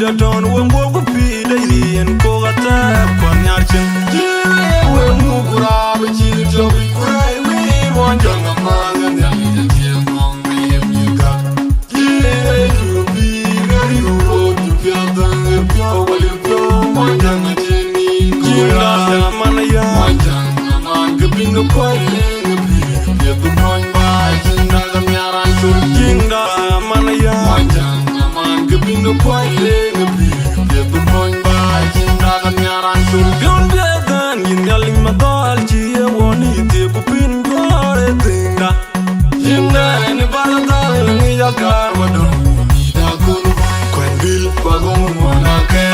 dira ton wembo go pi da yen ko gata kon yarchen we mu kura be chi to bi kura we mo janga ma ga ya je mong me mi ga you be very road to pia dan pia wali pia mo janga je ni jinga man ya mo janga man ga bin no ko le be to mon ba jinga ga nyaran to jinga man ya mo janga man ga bin no ko le be to mon ba jinga ga nyaran to Bion bedan yin yaling madal chi e woni te ku pin gore tinga jinga ni baladal ni ya kar wado ni da kun kwen bil bagong mona ke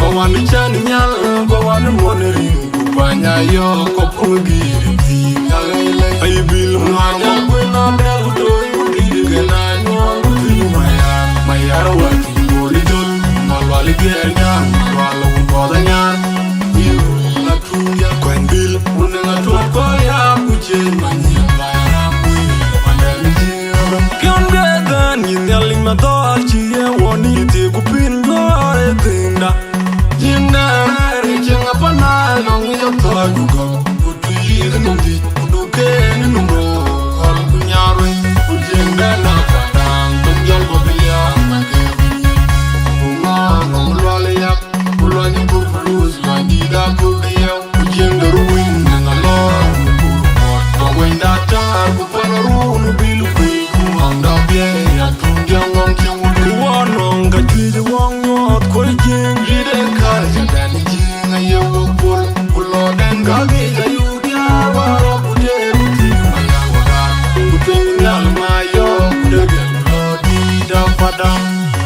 bawan chan nyal bawan moneri kupanya yo ko pugi ti ngale ay bil manya kwena del do yudi gena nyol ti maya wa ti boli dol malwali gernya malwalo bodanya yu la tuya kwen bil unenga to ko ya kuche manya bayara ku mandali jiro Bion bedan yin yaling madal chi e woni te ku pin gore tinga jinda re chenga pana long yo to jugo utu yir nundi uduke ni numro al kunyarwe ujinda na padang tunjol bobilia mage bunga ngolwale yak ulwani bubulus mandida kubiyo ujinda ruin na lor ko wenda tar ku panaru bilu ku anda bie ya tunjang ngong chewul wonong ga chi wong nyot ko jing Gide kar jadani jinga yewo pul Pulo den gagi jayu kya waro kude ruti maya wara Kude nyal mayo kude gen rodi da padam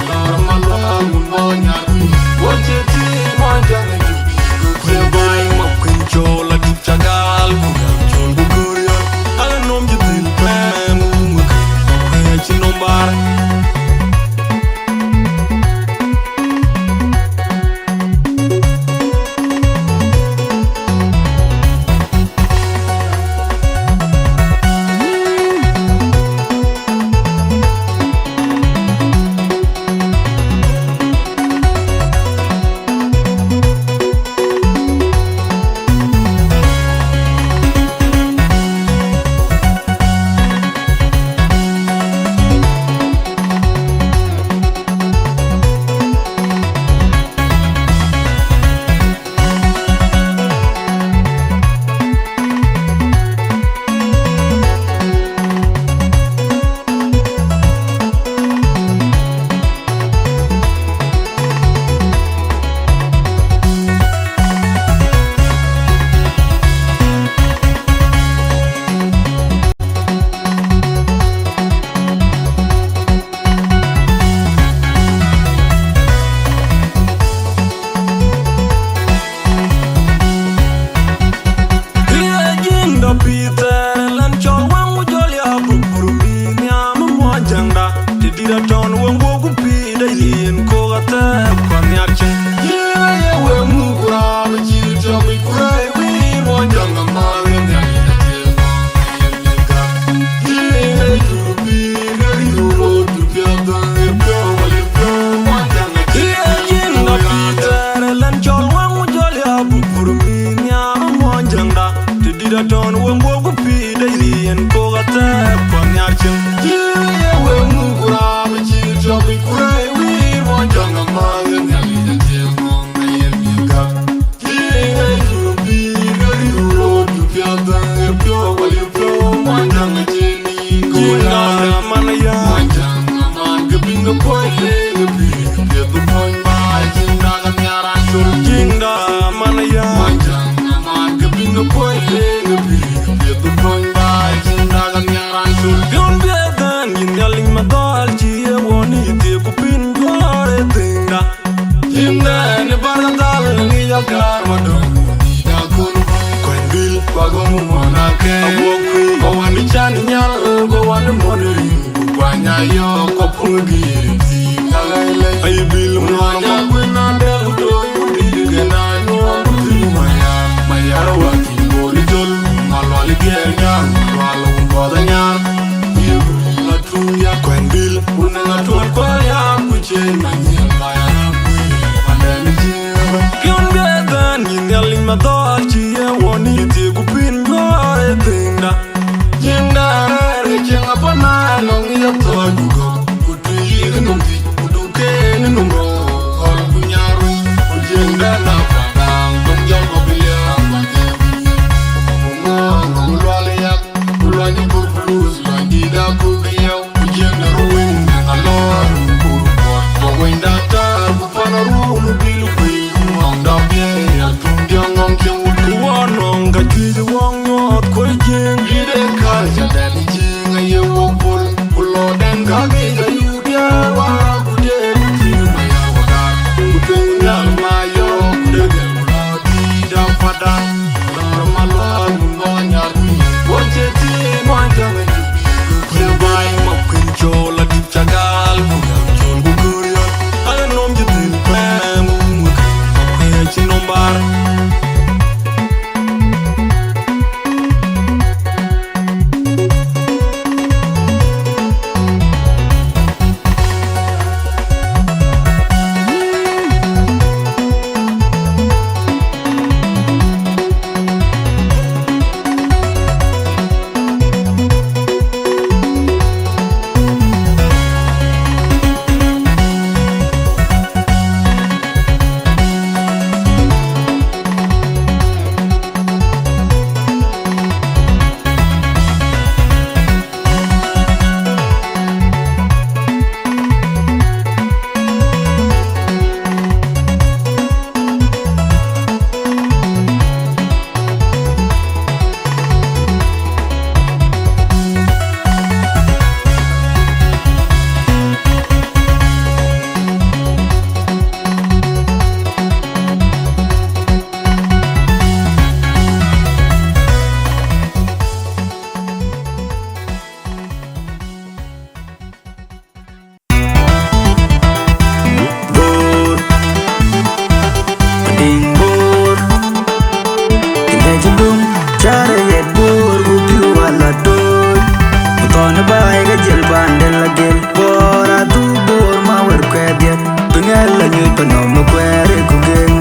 Lar malwa ngumbo nyarwi Wache ti manjang jubi kwen bay ma kwen chola di chagal bu chol bu kurion ala nom ji dil pem mu kwen chi nombar Kwen bil, unenga tuan kwa ya kuche manye bayana nyu pa no ma kwere ku gen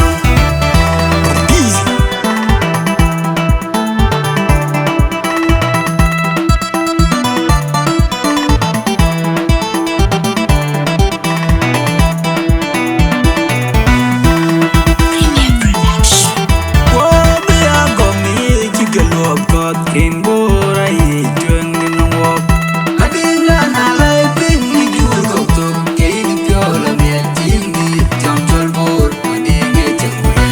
in bora ye juang in walk adinga na lai pin ni jur ko to ke ni pyola me tin ni jam chol bor adinga changwe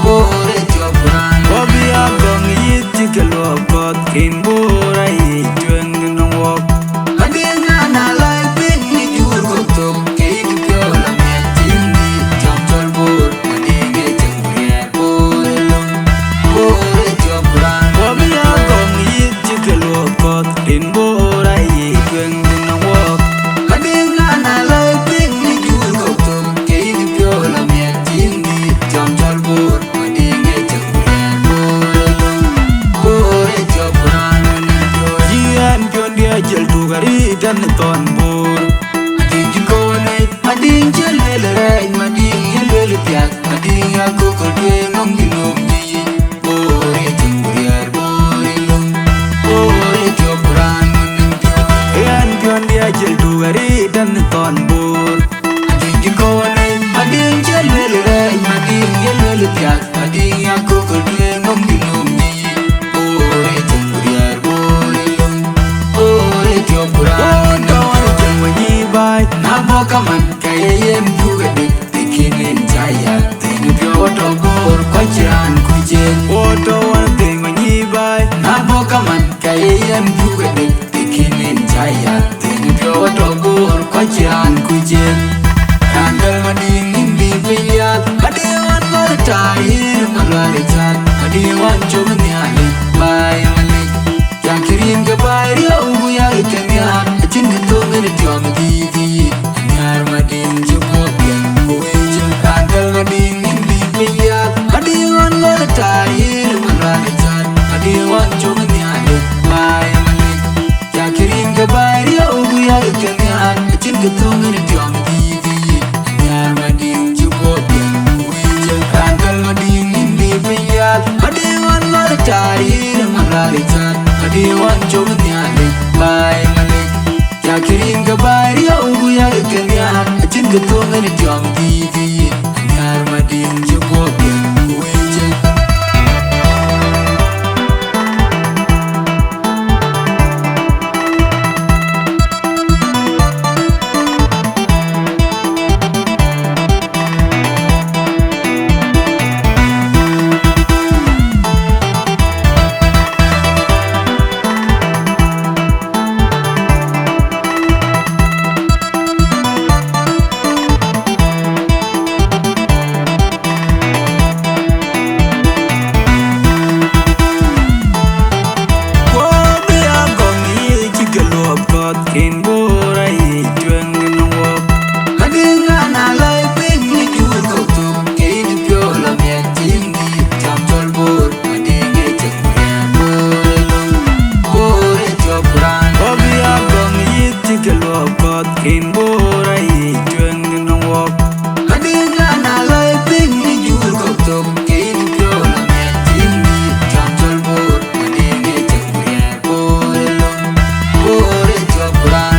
bore chopran bobi agong ye tikelo kot in bora ye juang in walk adinga na lai pin ni jur ko to ke ni pyola me tin ni jam chol bor adinga changwe bore in bora ye gweng din walk adinga na lai ping ni jur ko to ke ni pyola me tin ni jam jal bor adinga changre bore chopran jian pion dia jel tu gari dan ton bor adin ko ne adin jel le rai madin yel le piak adinga ko ko de ngom ni nom ni bore changre dia jel tu gari dan ton bor adin ko ne adin jel le rai madin yel le piak adin ya ko ko de ngom ni nom ni ore changriar ore chopran don jeng ni bai na bo kaman kayen tu gade tikinin jaya tin pyo to bor ko chan ku jen oto wan ting ni bai na bo kaman kayen tu gade tikinin jaya to bor ko chan ku jen kandal mading indi piyat adiwan gor tair malale chat adiwan chom ni ali bai mali yakirin ke bai yo bu ya kenya chin to ngene jom di nyar mading jubo bien ku jen kandal mading indi piyat adiwan gor tair malale chat adiwan chom ni ali bai mali yakirin ke bai yo bu ya kenya chin to ngene jom di nyar mading jubo bien ku jen kandal mading indi piyat adiwan gor tair malale chat adiwan chom ni ali bai mali yakirin ke bai yo bu ya kenya chin to ngene jom di nyar mading jubo bien ku jen in bora ye juang in walk adinga na lai ping ni jur ko to ke ni pyola me tin ni jam chol bor adinga changre bore chopran bobi agong ye tikelo kot in bora ye juang in walk adinga na lai ping ni jur ko to ke ni pyola me tin ni jam chol bor adinga changre bore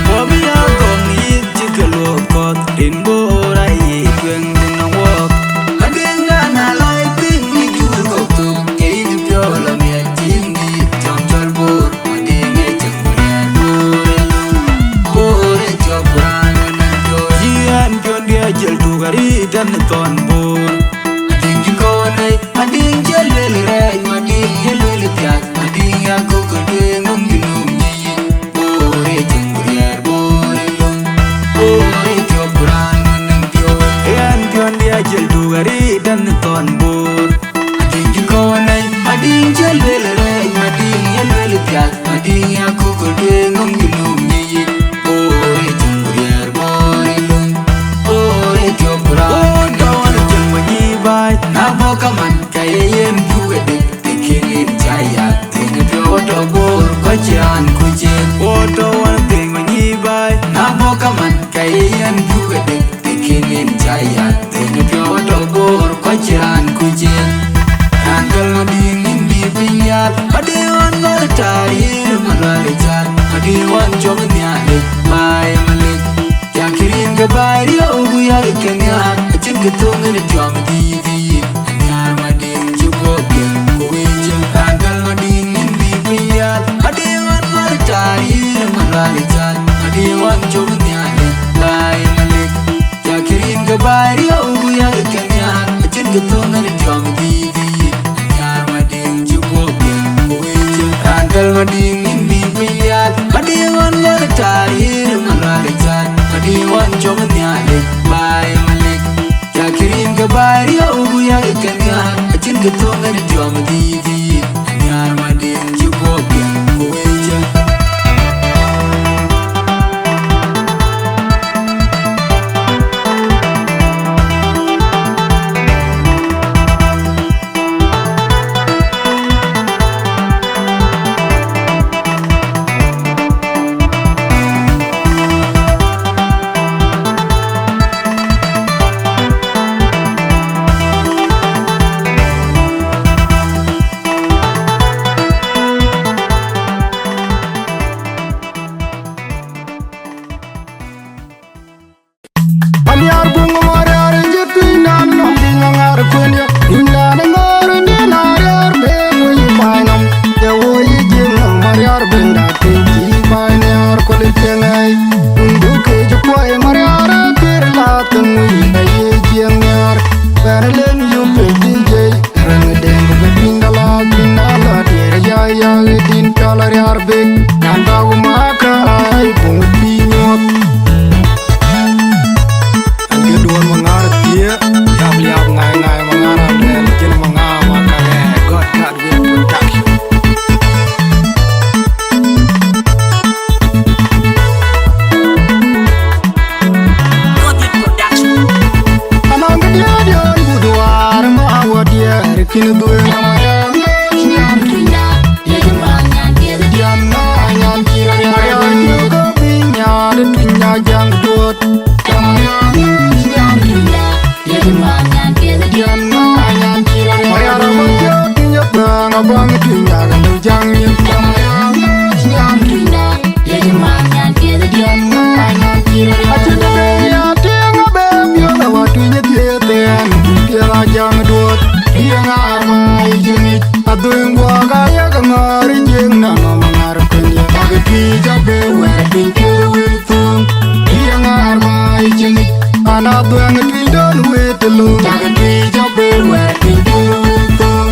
bobi agong ye tikelo kot in bora ye gweng din walk adinga na lai ping ni jur ko to ke ni pyola me tin ni jam chol bor adinga changre bore chopran jian pion dia jel tu gari dan ton bor adin ko ne adin jel le rai madin yel le piak adin ya ko ko de ngom ni nom ni bore changre bore chopran en pion dia jel tu gari dan ton bor adin ko ne adin jel le rai madin yel le piak adin ya ko ko de ngom ni nom ni bore changre bore chopran don jeng ni bai na bo kaman kayen tu gade tikinin jaya tin pyo to bor ko chan ku jen oto wan ting ni bai na bo kaman kayen tu gade chaya Tene pyo to gor kwa chiran kujen Angal mading indi pinyat Adiwan malatarir malalichat Adiwan chong nyalik Bay malik Yakirin gabayri ogu yari kenyat Achin ketungen jom didi Anyar mading jugo bien kuwejen Angal mading indi pinyat Adiwan malatarir malalichat Adiwan chong nyalik Bay malik Yakirin gabayri ogu yari kenyat Achin ketungen jom didi Anyar mading jugo bien kuwejen Angal mading indi pinyat Adiwan malatarir malalichat Adiwan chong nyalik Bay malik Yakirin gabayri ogu yari kenyat Achin ketungen jom didi Anyar mading jugo bien kuwejen Anyar bunga mariar jetu nan nom dinga ngar kunya inna ngar ni nariar be mui panam ya woi jinga mariar benda tinji panyar kolitengai undu ke jpoi mariar kirla tengui aye jingar perlen yu pe dj rang deng be pindala kinala der ya ya din kalariar be nanda umaka ai bung pinyot Duan mengar dia, liap ngai mengar ambil jen mengar makanya God will protect you. Anang dia buduar mawa dia rekin dua ngan juga pinya pinya jang dut. Mariara manja tinya bang abang tinya gandu jangin Achinda beya tianga bebyo na watunya tieten Tiela jang duot tianga armai jengit Aduing wakaya kangari jeng na mangar kenya Agati jabe wedding kiwitung Tianga armai jengit Anak tuang twindon wetelu Agati jabe wedding kiwitung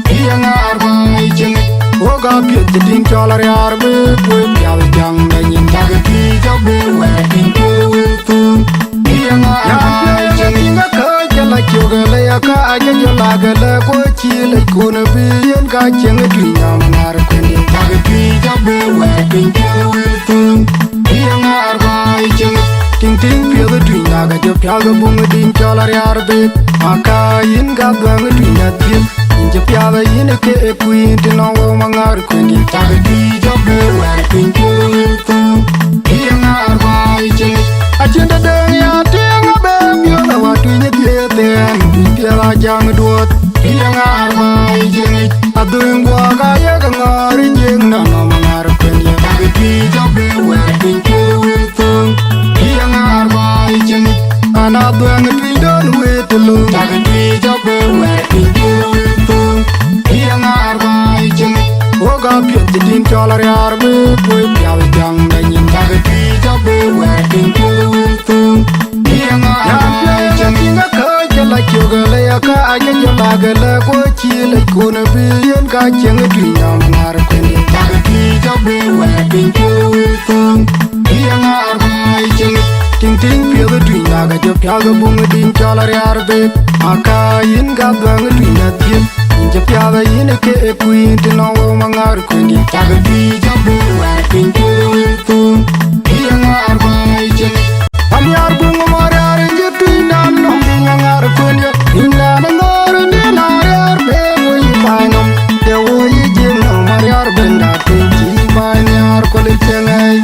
Tianga armai jengit Oga piet jeding cholari arbe Kwe piaw jang danyin Agati jabe wedding kiwitung Tianga armai jengit Inga kajala kyogala ya ka aja jolagala Kwa chile kuna biyen ka chenga twinya mangar kwenye Agati jabe wedding kiwitung Tianga armai jengit Ting ting pia the twin naga jo pia ga bunga ding cholari arbe Maka yin ga bunga twinya tip Inja pia ga yin ke e queen Tina wo mangar kwenye Taga twi jabe wedding kiwitung Tianga armai jengit Achinda deng ya tianga bebyo na watunya tieten Pia la jang duot Tianga armai jengit Aduing wakaya kangari jeng na mangar kwenye Taga twi jabe wedding kiwitung Tianga armai jengit Anak tuang twindon wetelu Taga twi jabe wedding kiwitung Tianga armai jengit Oga piet jedin cholari arbe Kwe piaw jang danyin Taga twi jabe wedding kiwitung Tianga armai jengit Inga kajala kyogala ya ka aja jolagala Kwa chile kuna biyen ka chenga twinya mangar kwenye Taga twi jabe wedding kiwitung Tianga armai jengit Ting ting pia the twin naga jo pia ga bunga ding cholari arbe Maka yin ga bunga twinya tip Inja pia ga yin ke e queen Tina wo mangar kwenye Taga twi jabe wedding kiwitung Tianga armai jengit Anyar bunga mariar je twin nam nom dinga ngar kwenye Inna ngar ni nariar be mui panam Ya wo yi jeng nam mariar benda tinji banyar kolitengai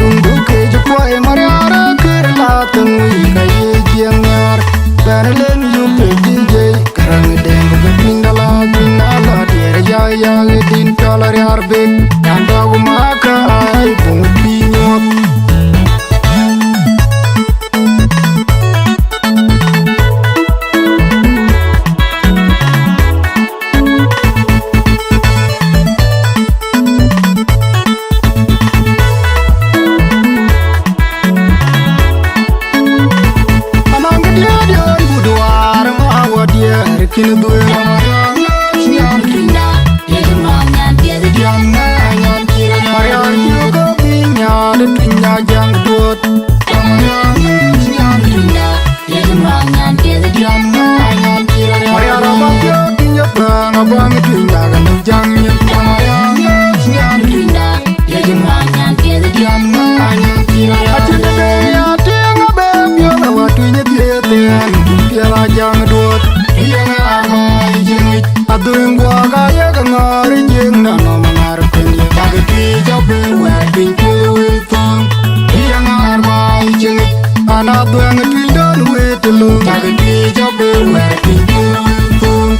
Undu ke jepoi mariara tengui kaye jengar kin dwe Marian nyan trinda nyan nyan Marian yugo pinya de twinya jang duot Marian nyan trinda nyan Marian abang yo tinya bang abang twinya gan jang nyan Marian nyan trinda Achinda de ya tenga be yo la wa twinya tieten piela jang duot yang amai jengit adung gua kaya ngari jeng na no mangar penye bagati jabe wedding kuitung yang amai jengit ana duang twindon wetelu bagati jabe wedding kuitung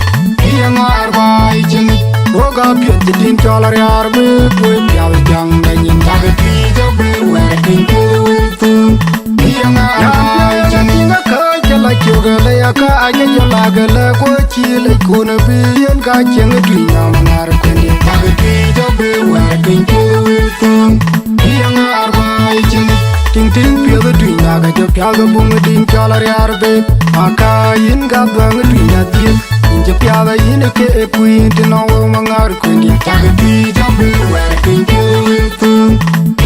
yang amai jengit oga piet din cholar yar be kue pial jang danyin bagati jabe wedding kuitung yang amai jengit la kyoga la ya ka anya jala ga la ko chi la ko na bi yen ka cheng tu nya manar ko ni ba ga ti jo be wa tin ku tung yang arba cheng ting ting pyo ga tu nya ga jo pya ga bung din chala yar be aka yin ga bang tu nya ti je pya ga yin ke ku yin ti no mangar ko ni ba ga ti jo be wa tin ku tung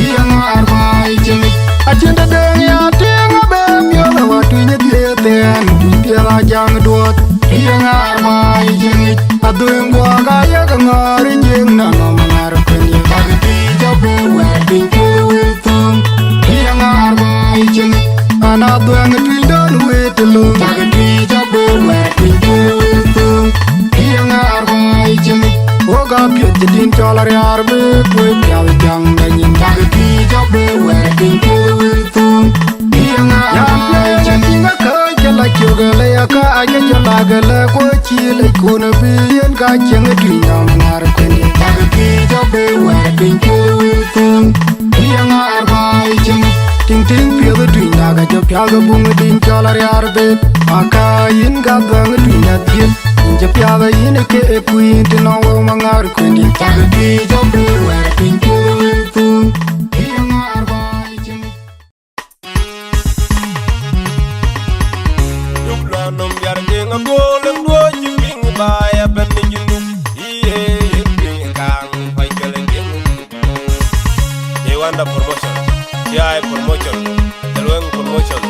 yang arba cheng ajenda de ya tenga be pyo la wa tu nya ten piela jang duot yang amai jengit adung gua kaya ngari jeng na no mangar penye bagati jabe wedding kuitung yang amai jengit ana duang twindon wetelu bagati jabe wedding kuitung yang amai jengit oga piet din cholar yar be kue pial jang danyin bagati jabe wedding kuitung yang amai jengit la kyoga la ya ka anya jala ga la ko chi la ko na bi yen ka cheng tu nya mangar ko ni ba ga ki jo be wa tin ku tung yang arba cheng ting ting pyo ga tu nya ga jo pya ga bung din cholar yar be aka yin ga bang tu nya tin je pya ga yin ke ku yin tu no mangar ko ni ba ga ki jo be wa tin ku tung yang arba cheng Nom yar ding a golem do jing ba ya ben jinu iye yin kang pai kelen jing ye wanda promotion ya promotion telwen promotion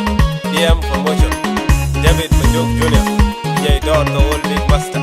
DM promotion David Majok Junior ye don the old big master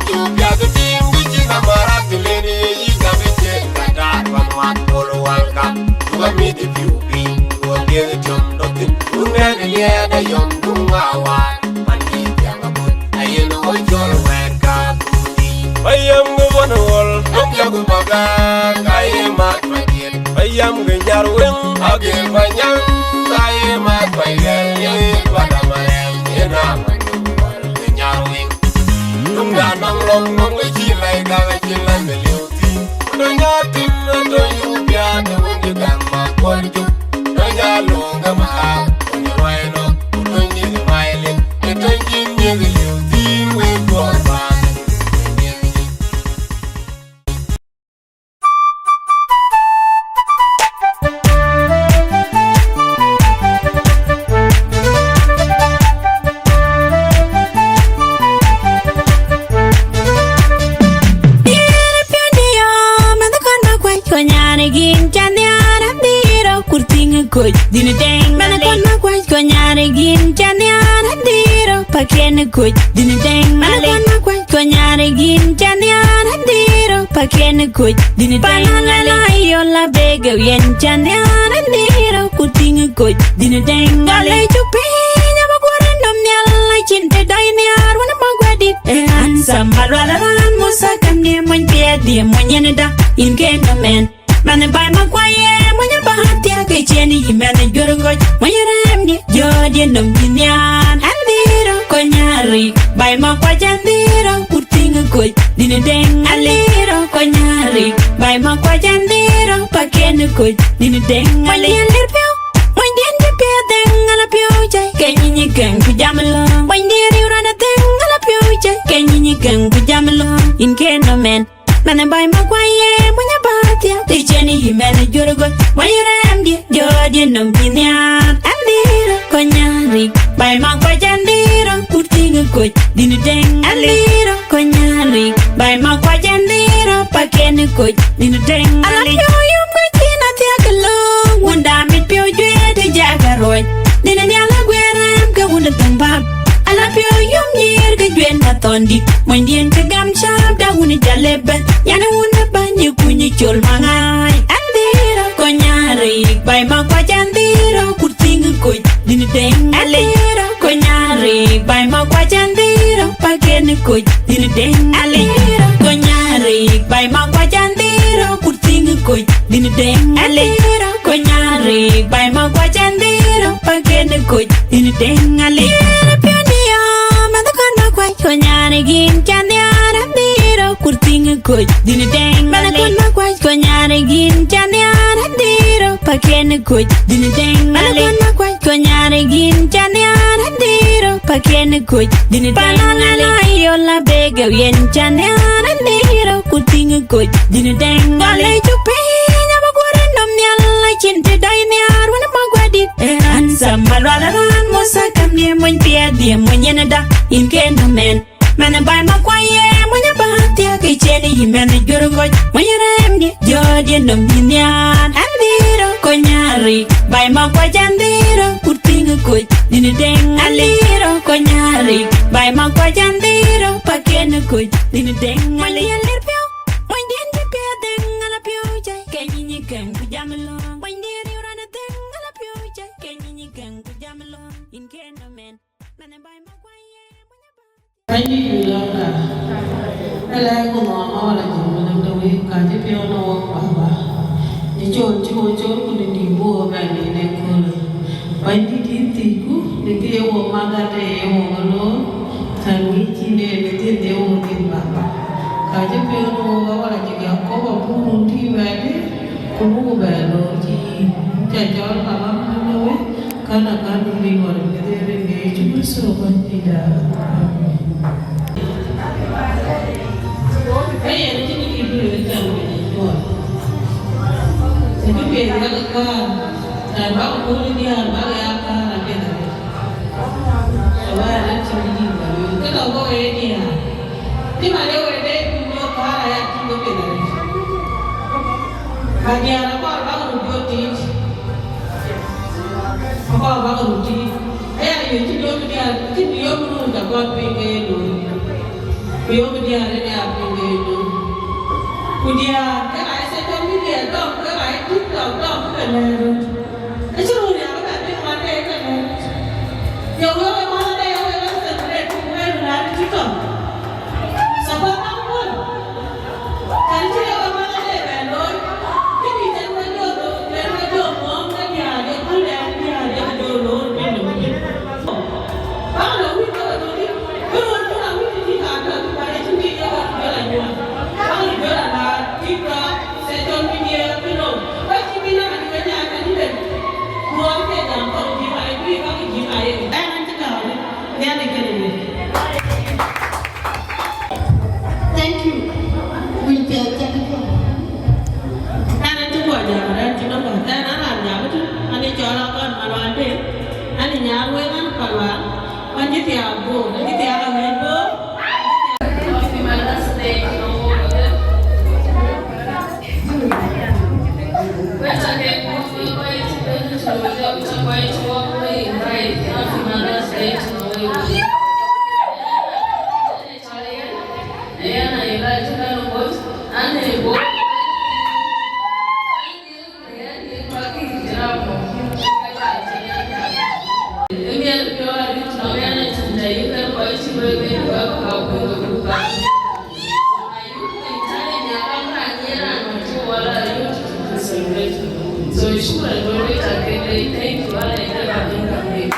you got the team, which is a marathon, you got the jet, that one one, all one cup. You got me the few people, you will get it, nothing. You never hear the young Kungawa, and keep young about. I know what you're wake up. I am the one wall, don't you go back. I am at my kid. I am the Yarwin, I'll give my young. I am at my girl, but I'm a man, the Yarwin. Don't got no long, we feel like I feel like the little thing. Don't you be out when you got my quality. Don't you long, I'm out when you're right up. Don't you smile it? Don't you need the little thing we go back. Dina dang mana kon ma kwaj ko nyare gin chanyana diro pakene kuj dina dang mana kon ma kwaj ko nyare gin chanyana diro pakene kuj dina dang la yo la bega yen chanyana diro kutinga kuj dina dang gale chupi nya ba kwarandom nyalla chinte dai ne arwana magwadi an sambalwa ran musakam ne mon pedi mon yeneda in kenda men man by my quiet when you're behind the kitchen, you manage your good when you're empty. You're the Dominion and little Conyari by my quiet and little putting a good dinner dang a little Conyari by my quiet and little packen a good dinner dang a little pill. When did you pay them on a pure can you can pajama long? When did you run a thing on a pure can you can pajama long in Canada man? Man by my quiet when you're back the Jenny, you manage your good when you're empty. You're the Dominion and little Conyari by my quiet and little putting a good dinner dang a little Conyari by my quiet and little packen a good dinner dang a little. You might not take along one damn it pure to Jackaroy. Then I yell where I'm going to come back. I love you near the Gwen Tondi. When the Entagam sharp down in Jalebet, Yana ban you kunny chol mangai. And there, Conyari by Makwajandiro, could sing a good dinner dang. And there, Conyari by Makwajandiro, packen a good dinner dang. And there, Conyari by Makwajandiro, could sing a good dinner dang. And there, Conyari by Makwajandiro, packen a good dinner dang. And there, Conyari gin chanyara diro kurting kuj dina dang mana kon ma kwaj Conyari gin chanyara diro paken kuj dina dang mana kon ma kwaj Conyari gin chanyara diro paken kuj dina dang la yo la bega yen chanyara diro kurting kuj dina dang gale chupi nya ba kwarandom nyalla chinte dai ne arwana magwadi an sambalwa ran musakam ne mon pedi mon yenada in kenda men man by my quiet when you're behind the kitchen, you manage your good when you're empty. You're the Dominion and little Conyari by my quiet and little putting a good dinner dang a little Conyari by my quiet and little packen a good dinner dang a little pill. When did you pay them on a pure can you can pajama long? When did you run a thing on a pure can you can pajama long in Canada man? Man by my quiet. Anh đi là đây là của nó là chỉ một lần đầu đi cả tiếp theo nó bảo đi chôn của đi mua về đi này coi anh đi tí cú đi tiêu mà cái đấy mà nó thằng nghĩ chỉ để tiêu tiền bạc cả tiếp theo nó bảo là chỉ có một phút đi về đấy cũng mua về rồi chỉ chạy cho nó nói cái là cái đi gọi cái đấy để chúng số anh đi đã Hey, I didn't give you a tell If you pay the car, and about pulling the car, and get it. So I let you leave. You can go anywhere. If I know where they put your car, I have to go get it. But they are about your teeth. About your teeth. Hey, you don't get your room, the God pay. We over there, they are being Would you have I said, don't be there, don't go, I took don't it's only one day. You're going one day away, where did you come? Support not one. And you have one day, and Lord, maybe then when you're mom, then you are the good and you are the Lord. I don't know, we don't do it. We don't know, we didn't have to be your only good and hard, people, set on media, you know. But you mean, I'm going to have to do it. One day, I'm going to give my agree, I'm going to give my agree. Thank you. We'll get that. Anh chú gọi nhà mà chú nó bảo ta nó làm nhà với chú anh đi cho nó con mà đoàn đi anh đi nhà quên anh còn đoàn anh chỉ theo bố anh chỉ theo là người bố So you should have already thank you all and everything.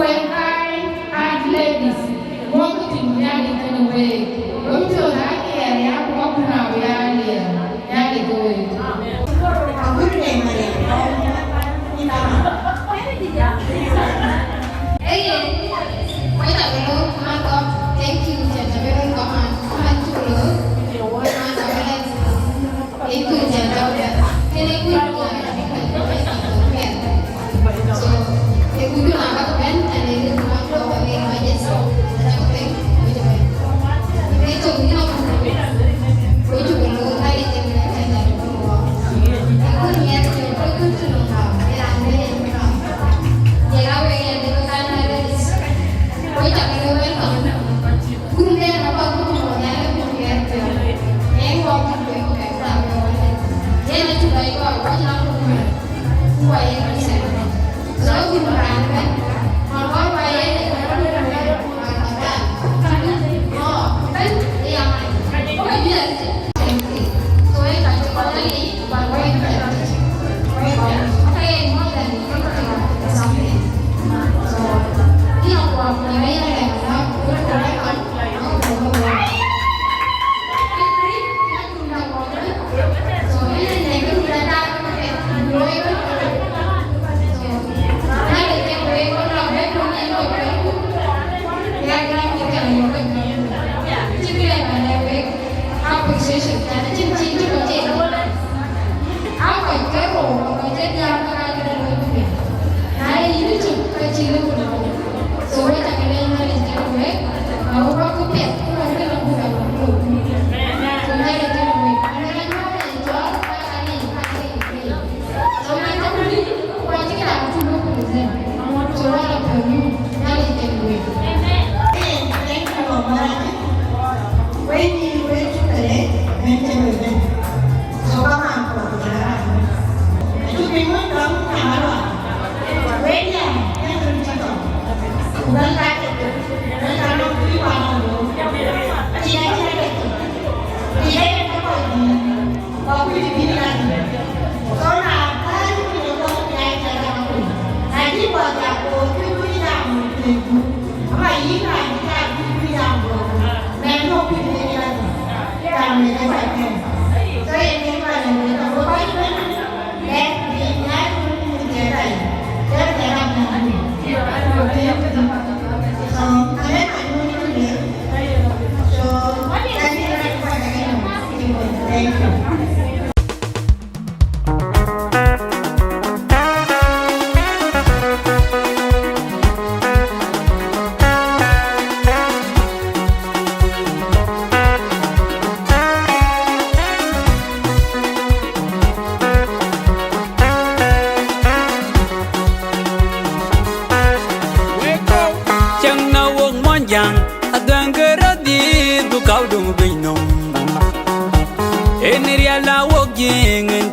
When I and ladies, walk in the away.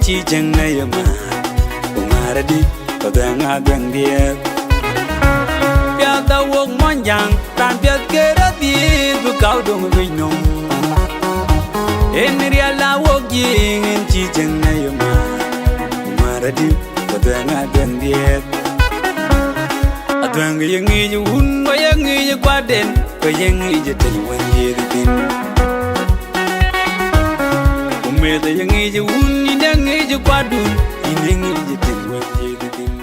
Chi chăng nay mà Umara di Kadang adang dia Pia ta wong mon yang Tan pia kera di Bu kau dong binong En ria la wong yin Chi chang nay mà Umara di Kadang adang dia Adang yang ngi ju hun Wa yang ngi ju kwa den Wa yang ngi ju tani wan ye di tin Umeda yang ngi ju hun Ni ngi ju kwa dun Ni ngi ju tani wan ye di tin